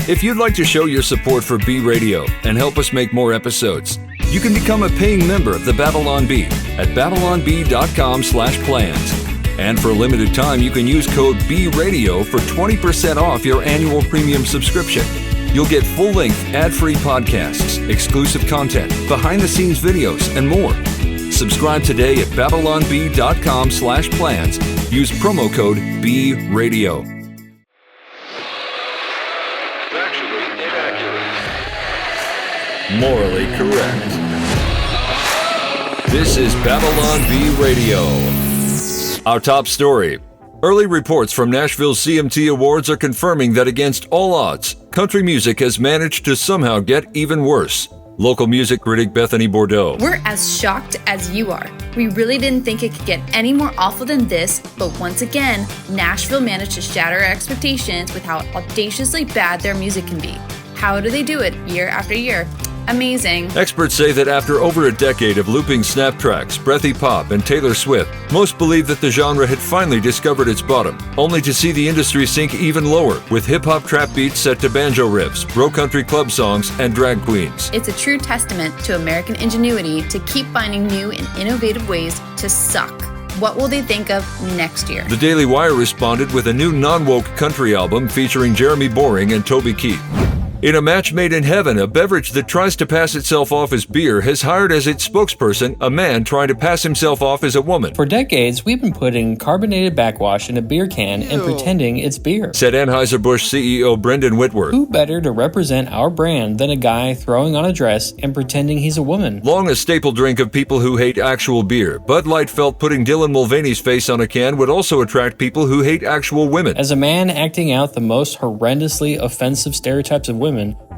If you'd like to show your support for B Radio and help us make more episodes, you can become a paying member of the Babylon Bee at babylonbee.com/plans. And for a limited time, you can use code BRadio for 20% off your annual premium subscription. You'll get full-length, ad-free podcasts, exclusive content, behind-the-scenes videos, and more. Subscribe today at babylonbee.com/plans. Use promo code BRadio. Factually inaccurate. Morally correct. This is Babylon Bee Radio. Our top story. Early reports from Nashville's CMT Awards are confirming that against all odds, country music has managed to somehow get even worse. Local music critic Bethany Bordeaux. We're as shocked as you are. We really didn't think it could get any more awful than this, but once again, Nashville managed to shatter our expectations with how audaciously bad their music can be. How do they do it year after year? Amazing. Experts say that after over a decade of looping snap tracks, breathy pop, and Taylor Swift, most believe that the genre had finally discovered its bottom, only to see the industry sink even lower, with hip-hop trap beats set to banjo riffs, bro country club songs, and drag queens. It's a true testament to American ingenuity to keep finding new and innovative ways to suck. What will they think of next year? The Daily Wire responded with a new non-woke country album featuring Jeremy Boring and Toby Keith. In a match made in heaven, a beverage that tries to pass itself off as beer has hired as its spokesperson a man trying to pass himself off as a woman. For decades, we've been putting carbonated backwash in a beer can and pretending it's beer, said Anheuser-Busch CEO Brendan Whitworth. Who better to represent our brand than a guy throwing on a dress and pretending he's a woman? Long a staple drink of people who hate actual beer, Bud Light felt putting Dylan Mulvaney's face on a can would also attract people who hate actual women. As a man acting out the most horrendously offensive stereotypes of women,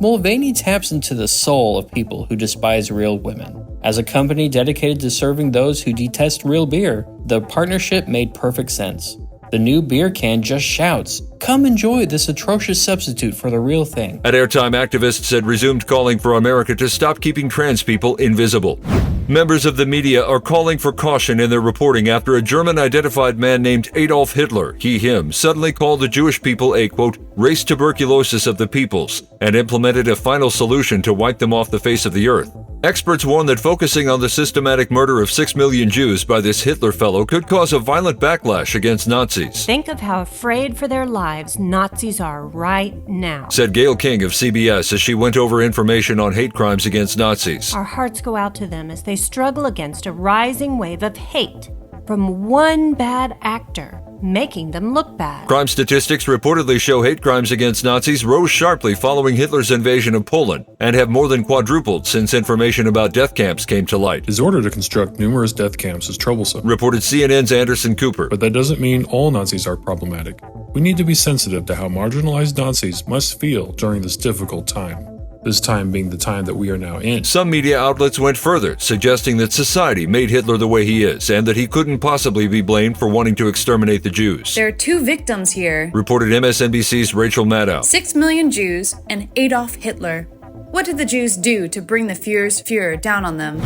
Mulvaney taps into the soul of people who despise real women. As a company dedicated to serving those who detest real beer, the partnership made perfect sense. The new beer can just shouts, "Come enjoy this atrocious substitute for the real thing." At airtime, activists had resumed calling for America to stop keeping trans people invisible. Members of the media are calling for caution in their reporting after a German-identified man named Adolf Hitler, he/him, suddenly called the Jewish people a, quote, race tuberculosis of the peoples, and implemented a final solution to wipe them off the face of the earth. Experts warn that focusing on the systematic murder of 6 million Jews by this Hitler fellow could cause a violent backlash against Nazis. Think of how afraid for their lives Nazis are right now, said Gayle King of CBS as she went over information on hate crimes against Nazis. Our hearts go out to them as they struggle against a rising wave of hate from one bad actor, making them look bad. Crime statistics reportedly show hate crimes against Nazis rose sharply following Hitler's invasion of Poland and have more than quadrupled since information about death camps came to light. His order to construct numerous death camps is troublesome, reported CNN's Anderson Cooper. But that doesn't mean all Nazis are problematic. We need to be sensitive to how marginalized Nazis must feel during this difficult time. This time being the time that we are now in. Some media outlets went further, suggesting that society made Hitler the way he is and that he couldn't possibly be blamed for wanting to exterminate the Jews. There are two victims here, reported MSNBC's Rachel Maddow. 6 million Jews and Adolf Hitler. What did the Jews do to bring the Führer's Führer down on them?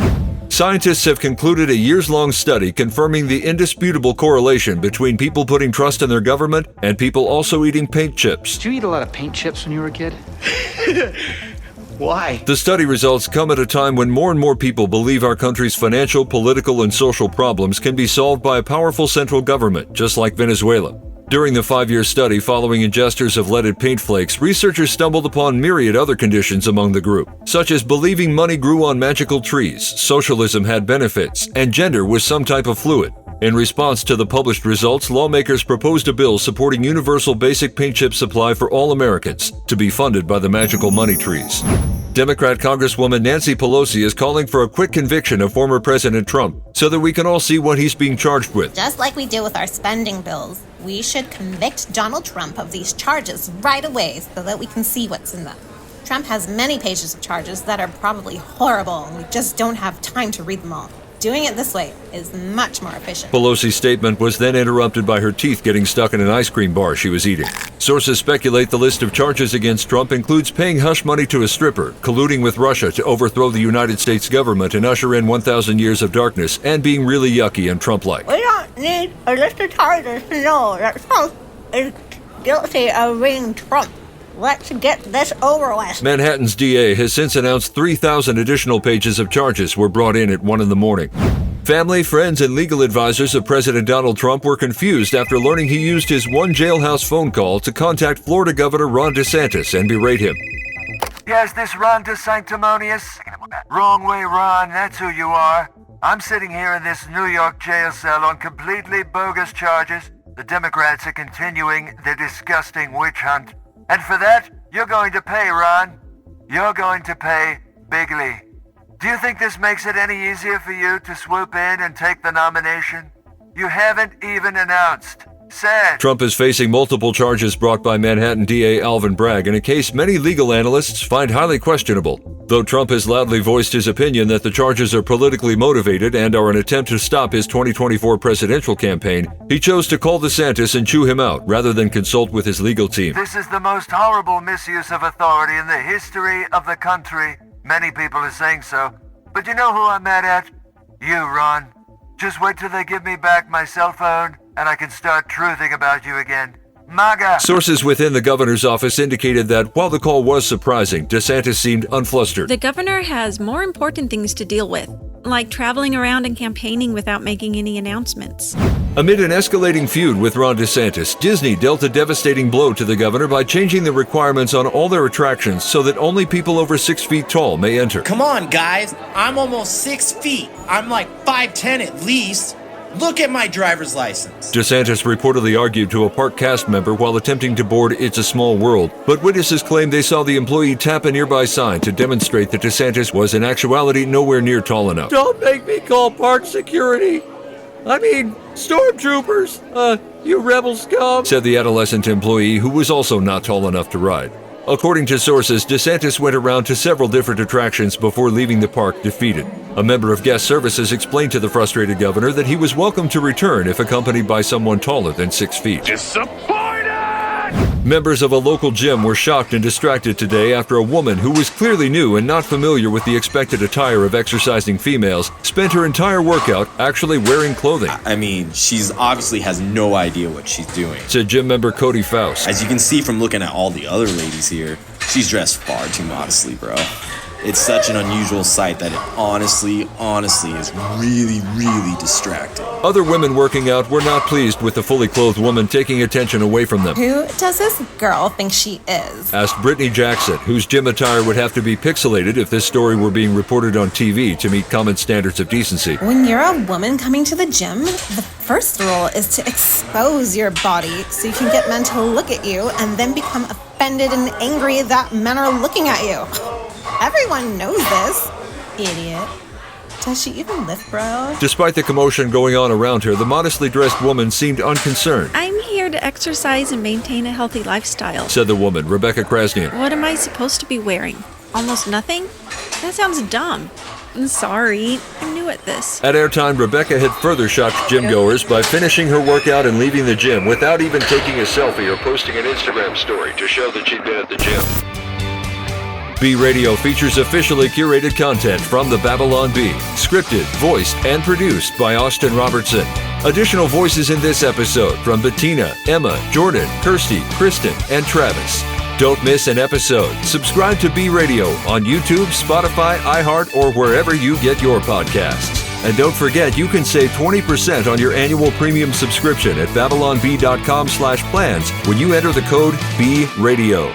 Scientists have concluded a years-long study confirming the indisputable correlation between people putting trust in their government and people also eating paint chips. Did you eat a lot of paint chips when you were a kid? Why? The study results come at a time when more and more people believe our country's financial, political, and social problems can be solved by a powerful central government, just like Venezuela. During the 5-year study following ingesters of leaded paint flakes, researchers stumbled upon myriad other conditions among the group, such as believing money grew on magical trees, socialism had benefits, and gender was some type of fluid. In response to the published results, lawmakers proposed a bill supporting universal basic paint chip supply for all Americans to be funded by the magical money trees. Democrat Congresswoman Nancy Pelosi is calling for a quick conviction of former President Trump so that we can all see what he's being charged with. Just like we do with our spending bills, we should convict Donald Trump of these charges right away so that we can see what's in them. Trump has many pages of charges that are probably horrible, and we just don't have time to read them all. Doing it this way is much more efficient. Pelosi's statement was then interrupted by her teeth getting stuck in an ice cream bar she was eating. Sources speculate the list of charges against Trump includes paying hush money to a stripper, colluding with Russia to overthrow the United States government and usher in 1,000 years of darkness, and being really yucky and Trump-like. We don't need a list of charges to know that Trump is guilty of being Trump. Let's get this over with. Manhattan's DA has since announced 3,000 additional pages of charges were brought in at 1 a.m. Family, friends, and legal advisors of President Donald Trump were confused after learning he used his one Jailhouse phone call to contact Florida Governor Ron DeSantis and berate him. Yes, this Ron DeSanctimonious? Wrong way, Ron, that's who you are. I'm sitting here in this New York jail cell on completely bogus charges. The Democrats are continuing their disgusting witch hunt. And for that, you're going to pay, Ron. You're going to pay bigly. Do you think this makes it any easier for you to swoop in and take the nomination? You haven't even announced. Sad. Trump is facing multiple charges brought by Manhattan DA Alvin Bragg in a case many legal analysts find highly questionable. Though Trump has loudly voiced his opinion that the charges are politically motivated and are an attempt to stop his 2024 presidential campaign, he chose to call DeSantis and chew him out rather than consult with his legal team. This is the most horrible misuse of authority in the history of the country. Many people are saying so. But you know who I'm mad at? You, Ron. Just wait till they give me back my cell phone and I can start truthing about you again. MAGA! Sources within the governor's office indicated that while the call was surprising, DeSantis seemed unflustered. The governor has more important things to deal with, like traveling around and campaigning without making any announcements. Amid an escalating feud with Ron DeSantis, Disney dealt a devastating blow to the governor by changing the requirements on all their attractions so that only people over 6 feet tall may enter. Come on, guys. I'm almost 6 feet. I'm like 5'10" at least. Look at my driver's license. DeSantis reportedly argued to a park cast member while attempting to board It's a Small World, but witnesses claimed they saw the employee tap a nearby sign to demonstrate that DeSantis was in actuality nowhere near tall enough. Don't make me call park security. I mean, stormtroopers. You rebel scum, said the adolescent employee who was also not tall enough to ride. According to sources, DeSantis went around to several different attractions before leaving the park defeated. A member of guest services explained to the frustrated governor that he was welcome to return if accompanied by someone taller than 6 feet. Disappointed! Members of a local gym were shocked and distracted today after a woman who was clearly new and not familiar with the expected attire of exercising females spent her entire workout actually wearing clothing. I mean, she's obviously has no idea what she's doing, said gym member Cody Faust. As you can see from looking at all the other ladies here, she's dressed far too modestly, bro. It's such an unusual sight that it honestly is really distracting. Other women working out were not pleased with the fully clothed woman taking attention away from them. Who does this girl think she is? Asked Brittany Jackson, whose gym attire would have to be pixelated if this story were being reported on TV to meet common standards of decency. When you're a woman coming to the gym, the first rule is to expose your body so you can get men to look at you and then become offended and angry that men are looking at you. Everyone knows this. Idiot. Does she even lift, bro? Despite the commotion going on around her, the modestly dressed woman seemed unconcerned. I'm here to exercise and maintain a healthy lifestyle, said the woman, Rebecca Krasnian. What am I supposed to be wearing? Almost nothing? That sounds dumb. I'm sorry. I'm new at this. At airtime, Rebecca had further shocked gym-goers by finishing her workout and leaving the gym without even taking a selfie or posting an Instagram story to show that she'd been at the gym. B Radio features officially curated content from the Babylon Bee, scripted, voiced, and produced by Austin Robertson. Additional voices in this episode from Bettina, Emma, Jordan, Kirsty, Kristen, and Travis. Don't miss an episode. Subscribe to B Radio on YouTube, Spotify, iHeart, or wherever you get your podcasts. And don't forget, you can save 20% on your annual premium subscription at babylonbee.com/plans when you enter the code BRADIO.